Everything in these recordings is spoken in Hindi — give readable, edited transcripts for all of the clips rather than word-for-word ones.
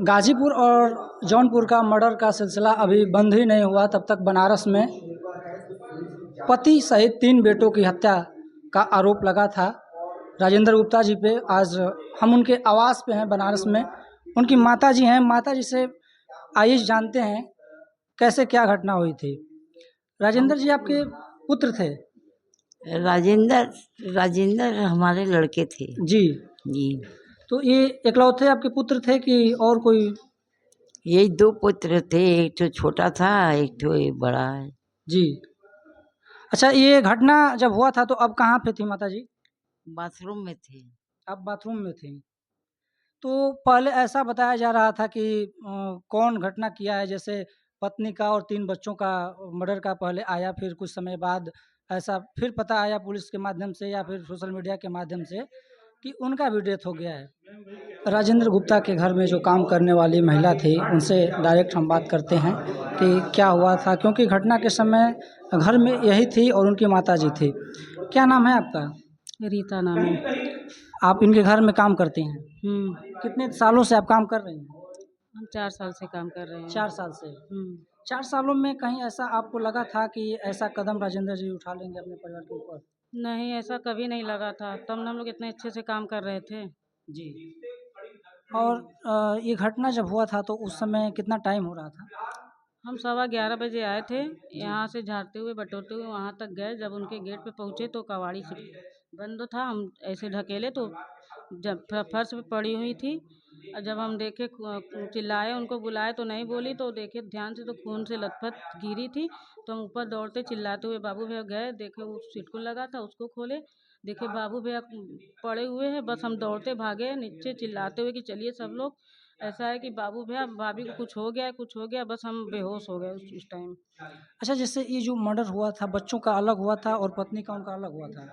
गाजीपुर और जौनपुर का मर्डर का सिलसिला अभी बंद ही नहीं हुआ, तब तक बनारस में पति सहित 3 बेटों की हत्या का आरोप लगा था राजेंद्र गुप्ता जी पे। आज हम उनके आवास पे हैं बनारस में। उनकी माता जी हैं, माता जी से आइए जानते हैं कैसे क्या घटना हुई थी। राजेंद्र जी आपके पुत्र थे? राजेंद्र राजेंद्र हमारे लड़के थे जी। जी। तो ये इकलौते आपके पुत्र थे कि और कोई? यही 2 पुत्र थे, एक तो छोटा था, एक तो ये बड़ा है। जी। अच्छा, ये घटना जब हुआ था तो अब कहाँ पे थी माता जी? बाथरूम में थे। आप बाथरूम में थी। तो पहले ऐसा बताया जा रहा था कि कौन घटना किया है, जैसे पत्नी का और 3 बच्चों का मर्डर का पहले आया, फिर कुछ समय बाद ऐसा फिर पता आया पुलिस के माध्यम से या फिर सोशल मीडिया के माध्यम से कि उनका भी डेथ हो गया है। राजेंद्र गुप्ता के घर में जो काम करने वाली महिला थी, उनसे डायरेक्ट हम बात करते हैं कि क्या हुआ था, क्योंकि घटना के समय घर में यही थी और उनकी माताजी थी। क्या नाम है आपका? रीता नाम है। आप इनके घर में काम करती हैं? हम्म। कितने सालों से आप काम कर रही हैं? हम 4 साल से काम कर रहे हैं। 4 साल से। हम्म। 4 सालों में कहीं ऐसा आपको लगा था कि ऐसा कदम राजेंद्र जी उठा लेंगे अपने परिवार के ऊपर? नहीं, ऐसा कभी नहीं लगा था, तब न हम लोग इतने अच्छे से काम कर रहे थे। जी। और ये घटना जब हुआ था तो उस समय कितना टाइम हो रहा था? हम 11:15 बजे आए थे, यहाँ से झाड़ते हुए बटोरते हुए वहाँ तक गए। जब उनके गेट पे पहुँचे तो कबाड़ी से बंद था, हम ऐसे ढकेले तो जब फर्श पे पड़ी हुई थी। और जब हम देखे चिल्लाए, उनको बुलाए तो नहीं बोली, तो देखे ध्यान से तो खून से लथपथ गिरी थी। तो हम ऊपर दौड़ते चिल्लाते हुए बाबू भैया गए, देखे वो सिटकुन लगा था, उसको खोले, देखे बाबू भैया पड़े हुए हैं। बस हम दौड़ते भागे नीचे चिल्लाते हुए कि चलिए सब लोग, ऐसा है कि बाबू भैया भाभी को कुछ हो गया है, कुछ हो गया। बस हम बेहोश हो गए उस टाइम। अच्छा, जैसे ये जो मर्डर हुआ था, बच्चों का अलग हुआ था और पत्नी का उनका अलग हुआ था?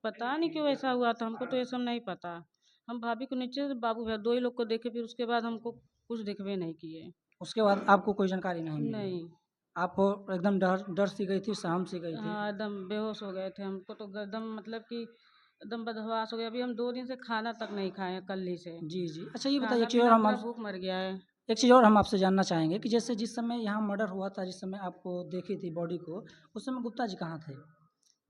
पता नहीं क्यों ऐसा हुआ था, हमको तो ये सब नहीं पता। हम भाभी को नीचे से बाबू भैया 2 ही लोग को देखे, फिर उसके बाद हमको कुछ दिखबे नहीं किए। उसके बाद आपको कोई जानकारी नहीं मिली? नहीं। आप एकदम डर डर सी गई थी, सहम सी गई थी? हाँ, एकदम बेहोश हो गए थे। हमको तो एकदम मतलब कि एकदम बदहवास हो गया। अभी हम 2 दिन से खाना तक नहीं खाए हैं, कल ही से। जी, जी। अच्छा, ये बताइए खाना एक चीज़ और पीना हम पूरा आप भूख मर गया है। एक चीज़ और हम आपसे जानना चाहेंगे कि जैसे जिस समय यहाँ मर्डर हुआ था, जिस समय आपको देखी थी बॉडी को, उस समय गुप्ता जी कहाँ थे?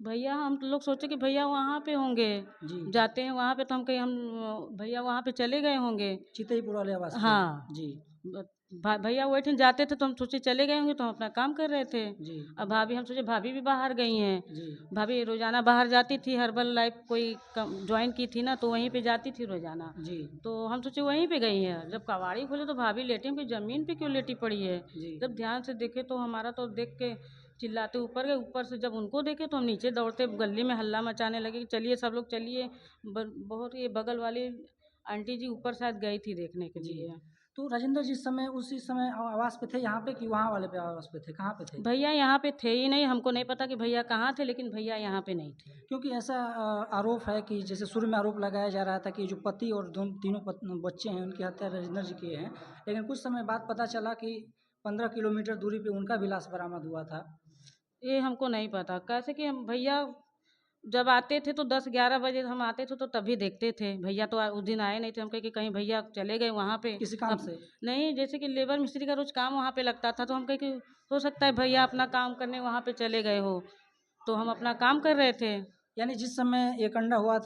भैया हम तो लोग सोचे कि भैया वहाँ पे होंगे, जी। जाते हैं वहाँ पे, तो हम कहीं हम भैया वहाँ पे चले गए होंगे। चितईपुर वाले आवास पे? हाँ। जी। भैया वही ठन जाते थे तो हम सोचे चले गए होंगे, तो हम अपना काम कर रहे थे। जी। अब भाभी, हम सोचे भाभी भी बाहर गई हैं। जी। भाभी रोजाना बाहर जाती थी, हर्बल लाइफ कोई ज्वाइन की थी ना, तो वहीं पे जाती थी रोजाना। जी। तो हम सोचे वहीं पे गई हैं। जब कबाड़ी खोले तो भाभी लेटी, हम कहीं जमीन पे क्यों लेटी पड़ी है। जी। जब ध्यान से देखे तो हमारा तो देख के चिल्लाते ऊपर गए। ऊपर से जब उनको देखे तो हम नीचे दौड़ते गली में हल्ला मचाने लगे कि चलिए सब लोग चलिए। बहुत ये बगल वाली आंटी जी ऊपर शायद गई थी देखने के जी। लिए। तो राजेंद्र जी समय उसी समय आवास पे थे यहाँ पे कि वहाँ वाले पे आवास पे थे? कहाँ पे थे? भैया यहाँ पे थे ही नहीं, हमको नहीं पता कि भैया कहाँ थे, लेकिन भैया यहाँ पे नहीं थे। क्योंकि ऐसा आरोप है कि जैसे शुरू में आरोप लगाया जा रहा था कि जो पति और तीनों बच्चे हैं, उनकी हत्या राजेंद्र जी किए हैं, लेकिन कुछ समय बाद पता चला कि 15 किलोमीटर दूरी पे उनका भी लाश बरामद हुआ था। ये हमको नहीं पता कैसे कि हम भैया जब आते थे तो 10-11 बजे हम आते थे तो तभी देखते थे। भैया तो उस दिन आए नहीं थे। हम कहे कि कहीं भैया चले गए वहाँ पे। किसी काम अब से? नहीं, जैसे कि लेबर मिस्त्री का रोज काम वहाँ पे लगता था, तो हम कहे कि हो सकता है भैया अपना काम करने वहाँ पे चले गए हो, तो हम अपना काम कर रहे थे। यानी जिस समय ये कांड हुआ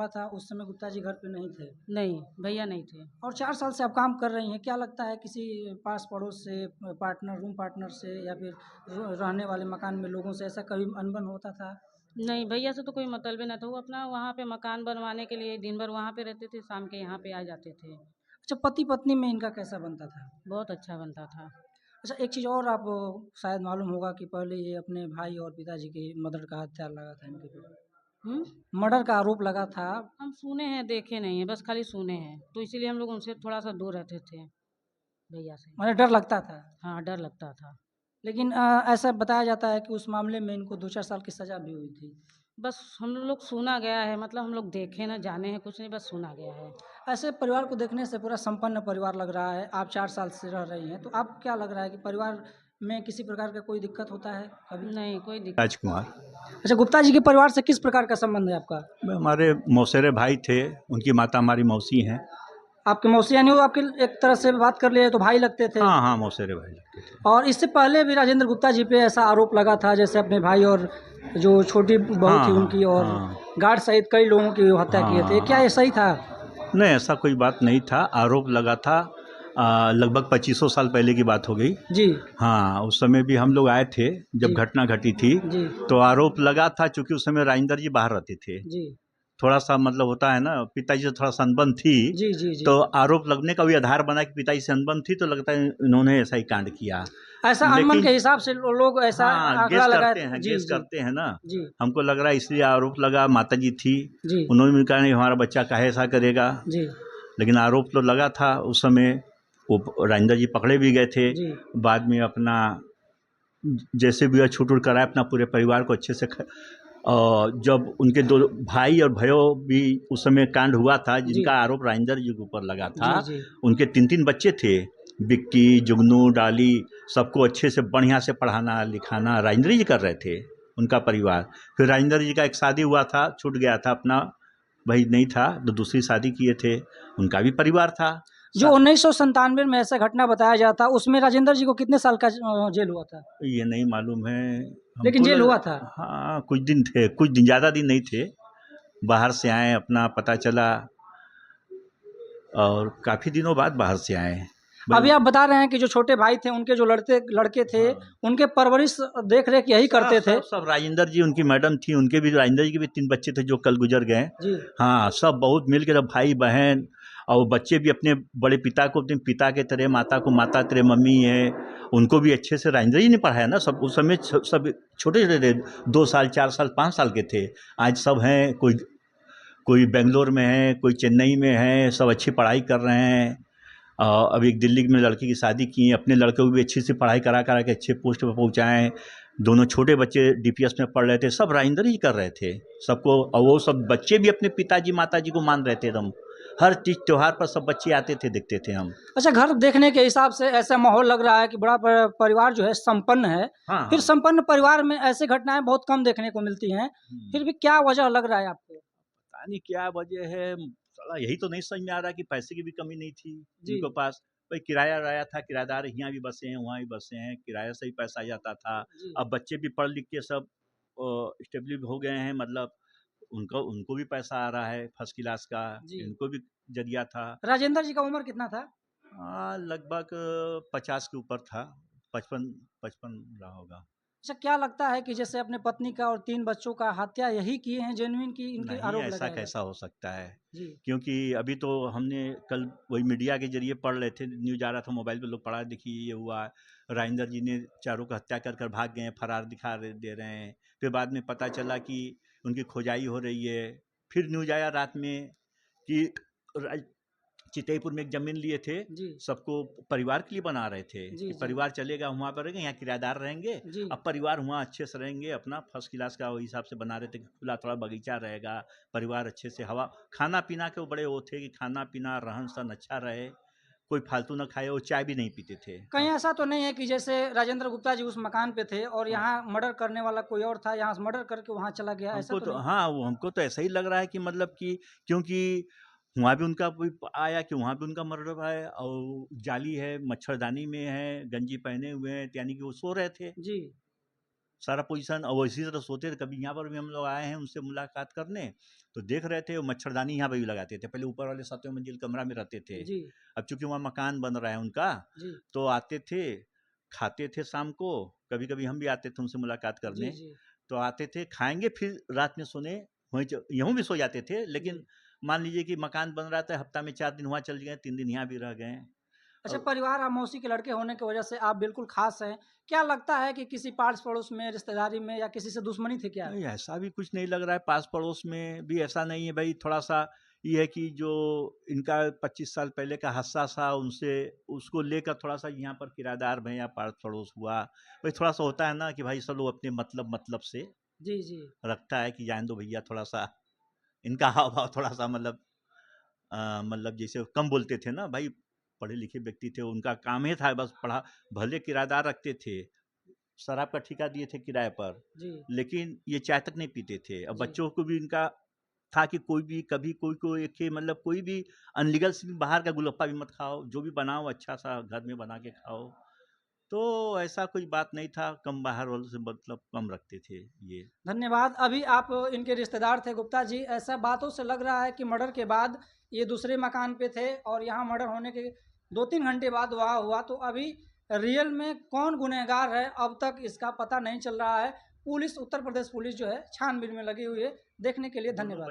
था, उस समय गुप्ता जी घर पे नहीं थे? नहीं, भैया नहीं थे। और 4 साल से आप काम कर रही हैं, क्या लगता है किसी पास पड़ोस से, रूम पार्टनर से या फिर रहने वाले मकान में लोगों से ऐसा कभी अनबन होता था? नहीं, भैया से तो कोई मतलब ही ना था। वो अपना वहाँ पे मकान बनवाने के लिए दिन भर वहाँ पे रहते थे, शाम के यहाँ पे आ जाते थे। अच्छा, पति-पत्नी में इनका कैसा बनता था? बहुत अच्छा बनता था। अच्छा, एक चीज़ और आप शायद मालूम होगा कि पहले ये अपने भाई और पिताजी की मर्डर का हत्या लगा था इनके ऊपर। हुँ? मर्डर का आरोप लगा था। हम सुने हैं, देखे नहीं हैं, बस खाली सुने हैं। तो इसीलिए हम लोग उनसे थोड़ा-सा दूर रहते थे, भैया से। मुझे डर लगता था। हाँ, डर लगता था। लेकिन ऐसा बताया जाता है कि उस मामले में इनको 2-4 साल की सज़ा भी हुई थी। बस हम लोग सुना गया है, मतलब हम लोग देखे ना जाने हैं कुछ नहीं, बस सुना गया है। ऐसे परिवार को देखने से पूरा संपन्न परिवार लग रहा है। आप 4 साल से रह रही हैं, तो आप क्या लग रहा है कि परिवार में किसी प्रकार का कोई दिक्कत होता है कभी? नहीं, कोई दिक्कत। राजकुमार, अच्छा, गुप्ता जी के परिवार से किस प्रकार का संबंध है आपका? हमारे मौसेरे भाई थे, उनकी माता हमारी मौसी हैं। आपके मौसी यानी वो आपके एक तरह से बात कर लिए तो भाई लगते थे। हाँ हाँ, मौसेरे भाई लगते थे। और इससे पहले भी राजेंद्र गुप्ता जी पे ऐसा आरोप लगा था, जैसे अपने भाई और जो छोटी बहू हाँ थी हाँ उनकी, और हाँ गार्ड सहित कई लोगों की वो हत्या किए थे। हाँ क्या हाँ। ये सही था? नहीं, ऐसा कोई बात नहीं था, आरोप लगा था। लगभग 2500 साल पहले की बात हो गई। जी हाँ, उस समय भी हम लोग आए थे जब जी घटना घटी थी। जी तो आरोप लगा था, चूंकि उस समय राजेंद्र जी बाहर रहते थे। जी थोड़ा सा मतलब होता है ना, पिताजी से थोड़ा सा अनबन थी। जी जी जी। तो आरोप लगने का भी आधार बना कि पिताजी से अनबन थी, तो लगता है इन्होंने ऐसा ही कांड किया। ऐसा अनमन के लेकिन हिसाब से लोग ऐसा हाँ, आंकड़ा लगाए। जी गेस जी करते हैं ना। जी हमको लग रहा है इसलिए आरोप लगा, माताजी थी, जी उन्होंने भी कहा नहीं हमारा बच्चा काहे ऐसा करेगा। जी लेकिन आरोप तो लगा था उस समय। वो राजेंद्र जी पकड़े भी गए थे। जी बाद में अपना जैसे भी छूट उड़ कराए अपना पूरे परिवार को अच्छे से और जब उनके दो भाई और भयो भी उस समय कांड हुआ था जी जिनका आरोप राजेंद्र जी के ऊपर लगा था। जी जी उनके 3 बच्चे थे, बिक्की, जुगनू, डाली, सबको अच्छे से बढ़िया से पढ़ाना लिखाना राजेंद्र जी कर रहे थे, उनका परिवार। फिर राजेंद्र जी का एक शादी हुआ था, छूट गया था, अपना भाई नहीं था तो दूसरी शादी किए थे, उनका भी परिवार था। जो 1997 में ऐसा घटना बताया जाता, उसमें राजेंद्र जी को कितने साल का जेल हुआ था? ये नहीं मालूम है लेकिन हमको जेल हुआ था। हाँ, कुछ दिन थे, कुछ दिन, ज़्यादा दिन नहीं थे। बाहर से आए, अपना पता चला और काफ़ी दिनों बाद बाहर से आए अभी भाई। आप बता रहे हैं कि जो छोटे भाई थे, उनके जो लड़के थे, हाँ, उनके परवरिश देख रेख यही करते थे। सब राजेंद्र जी, उनकी मैडम थी, उनके भी राजेंद्र जी के भी 3 बच्चे थे जो कल गुजर गए। जी हाँ, सब बहुत मिल के, भाई बहन और बच्चे भी अपने बड़े पिता को अपने पिता के तरह, माता को माता तरह, मम्मी है उनको भी अच्छे से राजेंद्र जी ने पढ़ाया ना। सब उस समय सब छोटे छोटे थे, 2 साल 4 साल 5 साल के थे। आज सब हैं, कोई कोई बेंगलोर में है, कोई चेन्नई में है, सब अच्छी पढ़ाई कर रहे हैं। अभी एक दिल्ली में लड़की की शादी की, अपने लड़के को भी अच्छी से पढ़ाई करा करा के अच्छे पोस्ट पर पहुँचाएँ। दोनों छोटे बच्चे डीपीएस में पढ़ रहे थे, सब राजेंद्र ही कर रहे थे सबको। और वो सब बच्चे भी अपने पिताजी माताजी को मान रहे थे एकदम। हर चीज़ त्योहार पर सब बच्चे आते थे, देखते थे हम। अच्छा, घर देखने के हिसाब से ऐसा माहौल लग रहा है कि बड़ा परिवार जो है संपन्न है। हाँ फिर हाँ। संपन्न परिवार में ऐसी घटनाएं बहुत कम देखने को मिलती हैं। फिर भी क्या वजह लग रहा है आपको? पता नहीं क्या वजह है, साला यही तो नहीं समझ में आ रहा कि पैसे की भी कमी नहीं थी जी उनके पास। भाई किराया आया था, किराएदार यहाँ भी बसे हैं वहाँ भी बसे हैं, किराया से ही पैसा आ जाता था। जी अब बच्चे भी पढ़ लिख के सब स्टेबल हो गए हैं, मतलब उनको उनको भी पैसा आ रहा है फर्स्ट क्लास का, जी। इनको भी जरिया था। राजेंद्र जी का उम्र कितना था? हाँ, लगभग 50 के ऊपर था, 55 55 रहा होगा। अच्छा, क्या लगता है कि जैसे अपने पत्नी का और 3 बच्चों का हत्या यही किए हैं जेन्युइन की इनके नहीं, आरोप ऐसा लगाया कैसा जाता है? हो सकता है? जी क्योंकि अभी तो हमने कल वही मीडिया के ज़रिए पढ़ रहे थे, न्यूज़ आ रहा था मोबाइल पे, लोग पढ़ा देखिए ये हुआ, राजेंद्र जी ने चारों को हत्या कर भाग गए हैं, फरार दिखा दे रहे हैं। फिर बाद में पता चला कि उनकी खोजाई हो रही है। फिर न्यूज़ आया रात में कि राज चितईपुर में एक ज़मीन लिए थे, जी सबको परिवार के लिए बना रहे थे जी कि जी परिवार चलेगा वहाँ पर रहेंगे, यहाँ किराएदार रहेंगे। जी अब परिवार वहाँ अच्छे से रहेंगे, अपना फर्स्ट क्लास का वही हिसाब से बना रहे थे कि खुला थोड़ा बगीचा रहेगा, परिवार अच्छे से हवा खाना पीना के बड़े वो थे कि खाना पीना रहन सहन अच्छा रहे, कोई फालतू ना खाए, वो चाय भी नहीं पीते थे। कहीं ऐसा तो नहीं है कि जैसे राजेंद्र गुप्ता जी उस मकान पे थे और हाँ, यहाँ मर्डर करने वाला कोई और था, यहाँ से मर्डर करके वहाँ चला गया, ऐसा हमको तो तो नहीं? हाँ, वो हमको तो ऐसा ही लग रहा है कि मतलब कि क्योंकि वहाँ भी उनका कोई आया कि वहाँ भी उनका मर्डर है, और जाली है, मच्छरदानी में है, गंजी पहने हुए हैं, यानी कि वो सो रहे थे जी सारा पोजीशन, और वो इसी तरह सोते थे। कभी यहाँ पर भी हम लोग आए हैं उनसे मुलाकात करने, तो देख रहे थे वो मच्छरदानी यहाँ पर भी लगाते थे। पहले ऊपर वाले 7वें मंजिल कमरा में रहते थे, जी अब चूंकि वहाँ मकान बन रहा है उनका, जी तो आते थे, खाते थे शाम को। कभी कभी हम भी आते थे उनसे मुलाकात जी करने, जी तो आते थे, खाएंगे, फिर रात में सोने वहीं यूँ भी सो जाते थे। जी। लेकिन मान लीजिए कि मकान बन रहा था, हफ्ता में 4 दिन वहाँ चल गए, 3 दिन यहाँ भी रह गए। अच्छा, और परिवार और मौसी के लड़के होने की वजह से आप बिल्कुल खास हैं। क्या लगता है कि किसी पास पड़ोस में, रिश्तेदारी में या किसी से दुश्मनी थी क्या? नहीं, ऐसा भी कुछ नहीं लग रहा है, पास पड़ोस में भी ऐसा नहीं है भाई। थोड़ा सा ये है कि जो इनका 25 साल पहले का हादसा था, उनसे उसको लेकर थोड़ा सा यहाँ पर किराएदार में या पास पड़ोस हुआ, भाई थोड़ा सा होता है ना कि भाई सब लोग अपने मतलब से जी जी रखता है कि जान दो भैया, थोड़ा सा इनका हाव भाव थोड़ा सा मतलब मतलब जैसे कम बोलते थे ना भाई, पढ़े लिखे व्यक्ति थे, उनका काम ही था बस पढ़ा। भले किराएदार रखते थे, शराब का ठेका दिए थे किराए पर, जी लेकिन ये चाय तक नहीं पीते थे। अब जी बच्चों को भी इनका था कि कोई भी कभी कोई को एक मतलब कोई भी अनलीगल से भी बाहर का गोलगप्पा भी मत खाओ, जो भी बनाओ अच्छा सा घर में बना के खाओ। तो ऐसा कोई बात नहीं था, कम बाहर वालों से मतलब कम रखते थे ये। धन्यवाद। अभी आप इनके रिश्तेदार थे गुप्ता जी, ऐसा बातों से लग रहा है कि मर्डर के बाद ये दूसरे मकान पे थे और यहाँ मर्डर होने के 2-3 घंटे बाद वहाँ हुआ। तो अभी रियल में कौन गुनहगार है अब तक इसका पता नहीं चल रहा है। पुलिस, उत्तर प्रदेश पुलिस जो है छानबीन में लगी हुई है। देखने के लिए धन्यवाद।